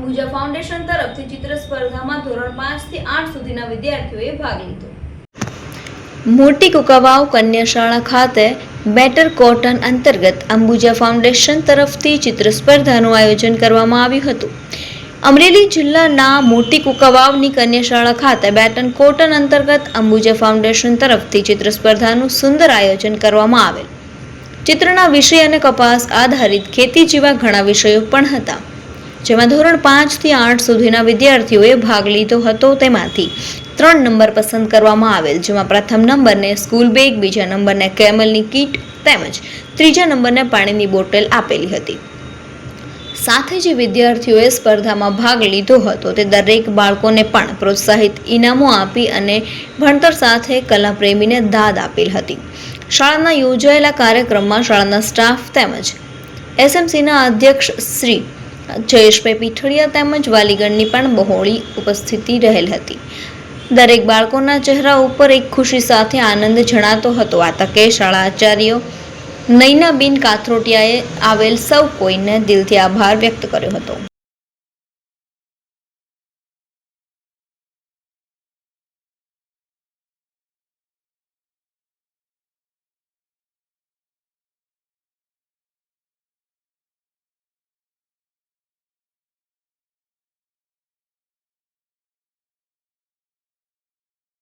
Ambuja foundation તરફથી ચિત્ર સ્પર્ધામાં ધોરણ 5 થી 8 સુધીના વિદ્યાર્થીઓએ ભાગ લીધો. મોટી કુકાવાવ કન્યાશાળા ખાતે બેટર કોટન અંતર્ગત અંબુજા ફાઉન્ડેશન તરફથી ચિત્ર સ્પર્ધાનું આયોજન કરવામાં આવ્યું હતું. અમરેલી જિલ્લાના મોટી કુકાવાવની કન્યાશાળા ખાતે બેટર કોટન અંતર્ગત અંબુજા ફાઉન્ડેશન તરફથી ચિત્ર સ્પર્ધાનું સુંદર આયોજન કરવામાં આવેલ. ચિત્રના વિષય અને કપાસ આધારિત ખેતી જેવા ઘણા વિષયો પણ હતા, જેમાં ધોરણ 5 થી 8 સુધીના વિદ્યાર્થીઓએ ભાગ લીધો હતો. તેમાંથી 3 નંબર પસંદ કરવામાં આવેલ, જેમાં પ્રથમ નંબરને સ્કૂલ બેગ, બીજા નંબરને કેમલની કીટ તેમજ ત્રીજા નંબરને પાણીની બોટલ આપેલી હતી. સાથે જે વિદ્યાર્થીઓએ સ્પર્ધામાં ભાગ લીધો હતો તે દરેક બાળકોને પણ પ્રોત્સાહિત ઇનામો આપી અને ભણતર સાથે કલા પ્રેમીને દાદ આપેલ હતી. શાળાના યોજાયેલા કાર્યક્રમમાં શાળાના સ્ટાફ તેમજ એસએમસીના અધ્યક્ષ શ્રી જયેશભાઈ પીઠડિયા તેમજ વાલીગણની પણ બહોળી ઉપસ્થિતિ રહેલ હતી. દરેક બાળકોના ચહેરા ઉપર એક ખુશી સાથે આનંદ જણાતો હતો. આ તકે શાળા આચાર્ય નૈનાબેન કાથરોટિયાએ આવેલ સૌ કોઈને દિલથી આભાર વ્યક્ત કર્યો હતો.